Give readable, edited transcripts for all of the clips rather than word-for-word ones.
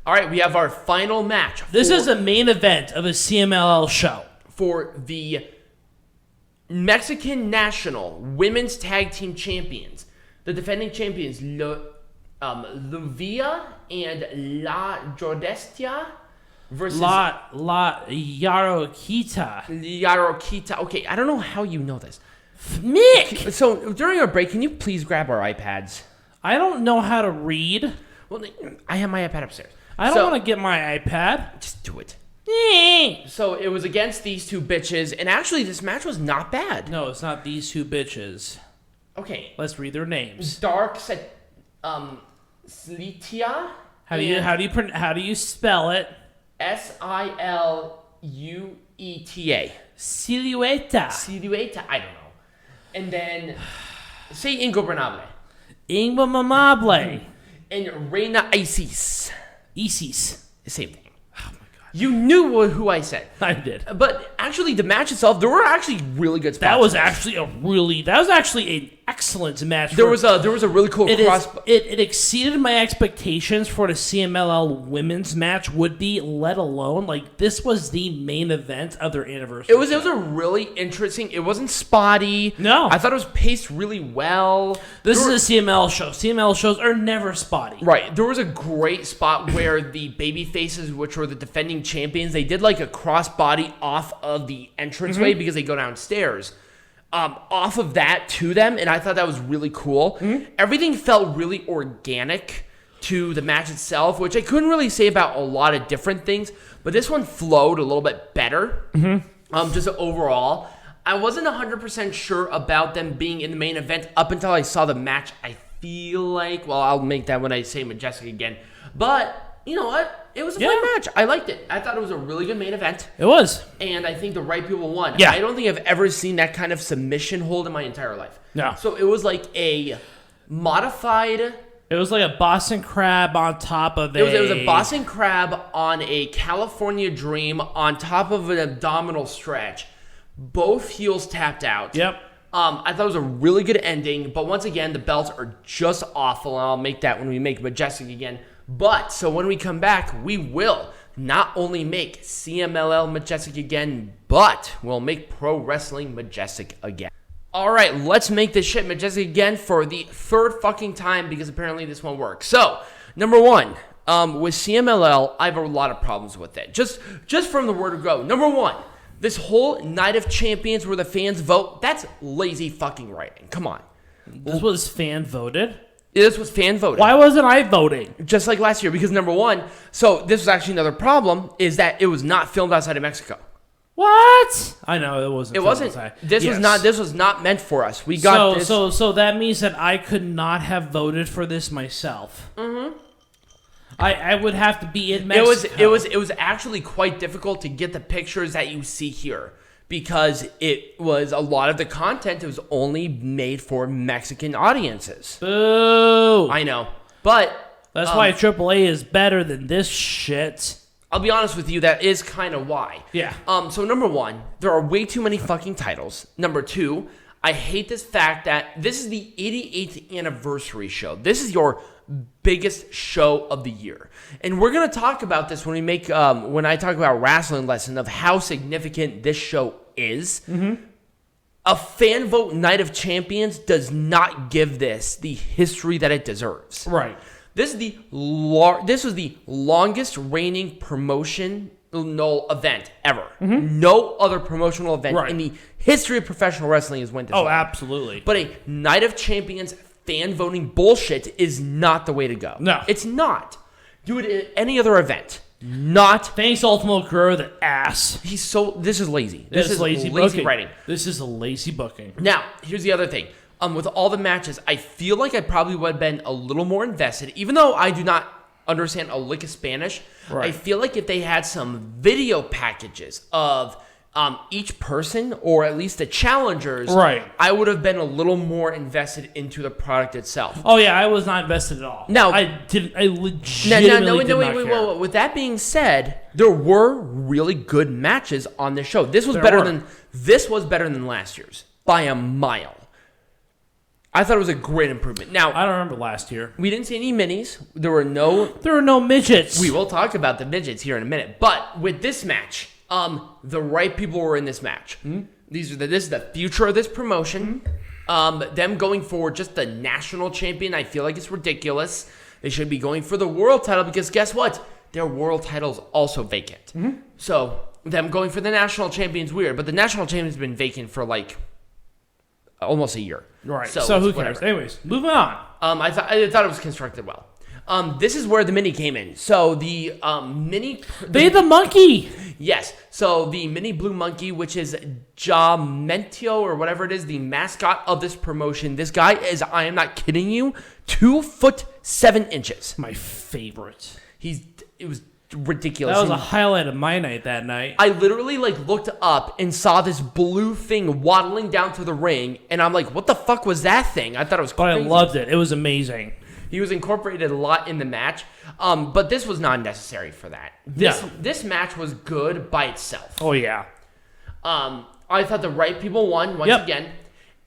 All right, we have our final match. This is a main event of a CMLL show. For the Mexican National Women's Tag Team Champions. The defending champions, Lluvia and La Jodestia versus... Jarochita. Jarochita. Okay, I don't know how you know this. Mick! So, during our break, can you please grab our iPads? I don't know how to read. Well, I have my iPad upstairs. I don't want to get my iPad. Just do it. So it was against these two bitches, and actually this match was not bad. No, it's not these two bitches. Okay. Let's read their names. Dark Slitia. How do you spell it? Silueta. Silueta. Silueta. I don't know. And then say Ingobernable. MPWMA. And Reyna Isis. Isis. Same thing. Oh my god. You knew who I said. I did. But actually the match itself, there were actually really good spots. That was actually an excellent match. There was a really cool cross. It exceeded my expectations for the CMLL women's match would be, let alone like this was the main event of their anniversary. It was a really interesting. It wasn't spotty. No, I thought it was paced really well. This is a CMLL show. CMLL shows are never spotty. Right. There was a great spot where the baby faces, which were the defending champions, they did like a crossbody off of the entranceway because they go downstairs. Off of that to them, and I thought that was really cool. Everything felt really organic to the match itself, which I couldn't really say about a lot of different things, but this one flowed a little bit better. Just overall, I wasn't 100% sure about them being in the main event up until I saw the match. I feel like, well, I'll make that when I say Majestic again, but you know what? It was a fun match. I liked it. I thought it was a really good main event. It was. And I think the right people won. Yeah. I don't think I've ever seen that kind of submission hold in my entire life. No. So it was like a modified... It was like a Boston Crab on top of It was a Boston Crab on a California Dream on top of an abdominal stretch. Both heels tapped out. Yep. I thought it was a really good ending. But once again, the belts are just awful. And I'll make that when we make Majestic again. But, so when we come back, we will not only make CMLL Majestic again, but we'll make Pro Wrestling Majestic again. Alright, let's make this shit Majestic again for the third fucking time, because apparently this won't work. So, number one, with CMLL, I have a lot of problems with it. Just from the word go. Number one, this whole Night of Champions where the fans vote, that's lazy fucking writing. Come on. This was fan voted? This was fan voting. Why wasn't I voting? Just like last year, because number one, so this was actually another problem, is that it was not filmed outside of Mexico. What? I know it wasn't. It wasn't. Outside. This was not meant for us. We got this. So that means that I could not have voted for this myself. I would have to be in Mexico. It was actually quite difficult to get the pictures that you see here. Because it was a lot of the content was only made for Mexican audiences. Boo! I know, but that's why AAA is better than this shit. I'll be honest with you, that is kind of why. Yeah. So number one, there are way too many fucking titles. Number two, I hate this fact that this is the 88th anniversary show. This is your biggest show of the year, and we're gonna talk about this when we make when I talk about Wrestling Lesson of how significant this show is. A fan vote Night of Champions does not give this the history that it deserves. Right. This was the longest reigning promotional event ever. No other promotional event in the history of professional wrestling has went this long. Absolutely. But a Night of Champions fan voting bullshit is not the way to go. No. It's not. Do it at any other event. Not. Thanks, Ultimo Guerrero, the ass. This is lazy. This is lazy writing. This is a lazy booking. Now, here's the other thing. With all the matches, I feel like I probably would have been a little more invested, even though I do not understand a lick of Spanish. Right. I feel like if they had some video packages of each person, or at least the challengers, right, I would have been a little more invested into the product itself. Oh yeah, I was not invested at all. Now, I legitimately did not care. Wait. With that being said, there were really good matches on this show. This was better than last year's by a mile. I thought it was a great improvement. Now, I don't remember last year. we didn't see any minis. There were no midgets. We will talk about the midgets here in a minute. But with this match, the right people were in this match. This is the future of this promotion. Them going for just the national champion, I feel like it's ridiculous. They should be going for the world title because guess what? Their world title's also vacant. So them going for the national champion's weird, but the national champion's been vacant for like almost a year. Right. So who cares? Anyways, moving on. I thought it was constructed well. This is where the mini came in. So the mini... They the monkey! Yes. So the mini blue monkey, which is Jamentio or whatever it is, the mascot of this promotion. This guy is, I am not kidding you, 2'7". My favorite. It was ridiculous. That was a highlight of my night that night. I literally looked up and saw this blue thing waddling down to the ring, and I'm like, what the fuck was that thing? I thought it was crazy. But I loved it. It was amazing. He was incorporated a lot in the match, but this was not necessary for that. This match was good by itself. Oh, yeah. I thought the right people won once again,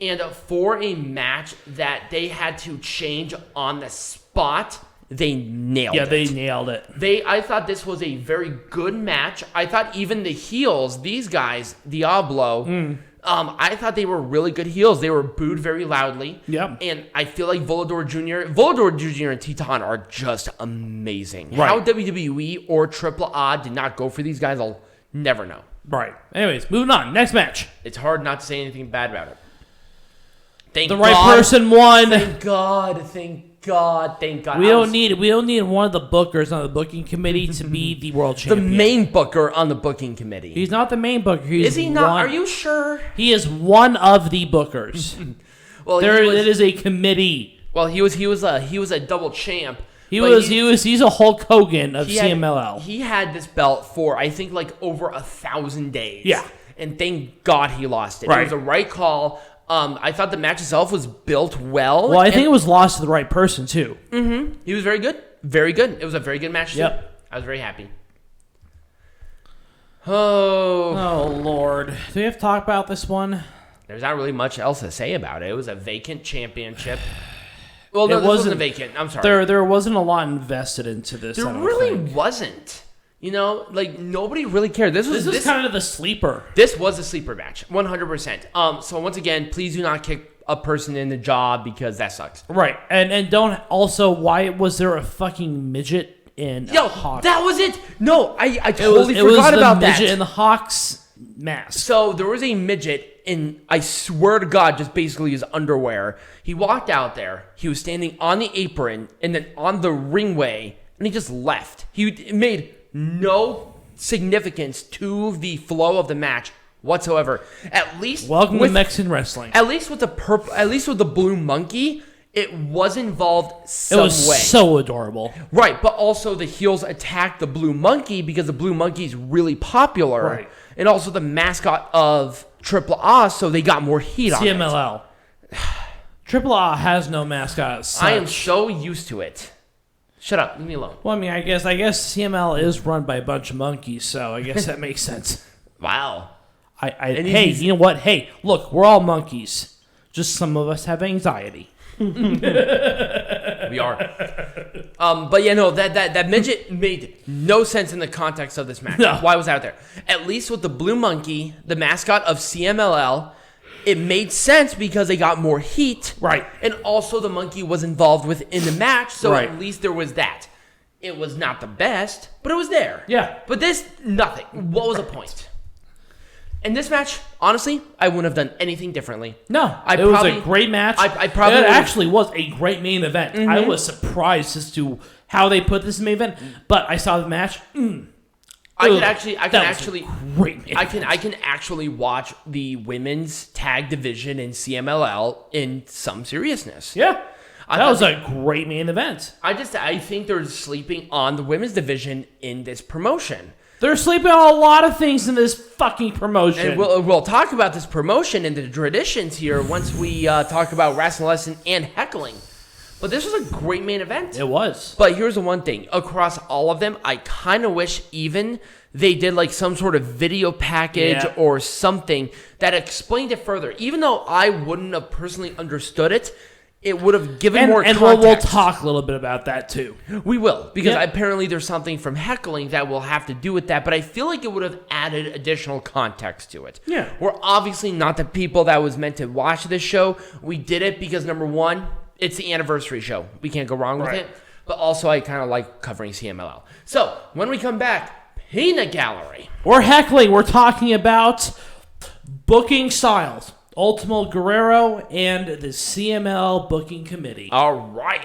and for a match that they had to change on the spot, they nailed it. Yeah, they nailed it. I thought this was a very good match. I thought even the heels, these guys, Diablo, I thought they were really good heels. They were booed very loudly. Yep. And I feel like Volador Jr. and Titán are just amazing. Right. How WWE or AAA did not go for these guys, I'll never know. Right. Anyways, moving on. Next match. It's hard not to say anything bad about it. Thank God. The right person won. Thank God. Thank God. We don't need one of the bookers on the booking committee to be the world champion. The main booker on the booking committee. He's not the main booker. Is he not? Are you sure? He is one of the bookers. Well, it is a committee. Well, he was a double champ. He's a Hulk Hogan of CMLL. He had this belt for I think over 1,000 days. Yeah. And thank God he lost it. Right. It was the right call. I thought the match itself was built well. Well, I think it was lost to the right person, too. Mm-hmm. He was very good. Very good. It was a very good match, too. Yep. I was very happy. Oh, Lord. Do we have to talk about this one? There's not really much else to say about it. It was a vacant championship. Well, no, this wasn't a vacant. I'm sorry. There wasn't a lot invested into this. There really wasn't. Nobody really cared. This was kind of the sleeper. This was a sleeper match, 100%. So once again, please do not kick a person in the jaw because that sucks. Right, and don't also. Why was there a fucking midget in a Hawk? That was it. No, I totally forgot about that. Midget in the Hawk's mask. So there was a midget in, I swear to God, just basically his underwear. He walked out there. He was standing on the apron and then on the ringway, and he just left. He made no significance to the flow of the match whatsoever. At least welcome to Mexican wrestling. At least with the blue monkey, it was involved some way. It was so adorable. Right, but also the heels attacked the blue monkey because the blue monkey is really popular. Right. And also the mascot of AAA, so they got more heat on it. CMLL. AAA has no mascot. I am so used to it. Shut up. Leave me alone. Well, I mean, I guess CML is run by a bunch of monkeys, so I guess that makes sense. Wow. Hey, you know what? Hey, look, we're all monkeys. Just some of us have anxiety. We are. But yeah, no, that midget made no sense in the context of this match. No. Why was that out there? At least with the blue monkey, the mascot of CMLL, it made sense because they got more heat. Right. And also the monkey was involved within the match, so right. At least there was that. It was not the best, but it was there. Yeah. But this, nothing. What was the point? In this match, honestly, I wouldn't have done anything differently. No, it was a great match. I probably it actually was a great main event. Mm-hmm. I was surprised as to how they put this main event, but I saw the match. I can actually watch the women's tag division in CMLL in some seriousness. Yeah. That was a great main event. I think they're sleeping on the women's division in this promotion. They're sleeping on a lot of things in this fucking promotion. And we'll talk about this promotion and the traditions here once we talk about wrestling lesson and heckling. But this was a great main event. It was. But here's the one thing. Across all of them, I kind of wish even they did like some sort of video package or something that explained it further. Even though I wouldn't have personally understood it, it would have given more and context. we'll talk a little bit about that too. We will, because apparently there's something from heckling that will have to do with that, but I feel like it would have added additional context to it. Yeah. We're obviously not the people that was meant to watch this show. We did it because, number one, it's the anniversary show. We can't go wrong with it. But also, I kind of like covering CMLL. So, when we come back, Peanut Gallery. We're heckling. We're talking about booking styles. Ultimo, Guerrero, and the CML booking committee. All right.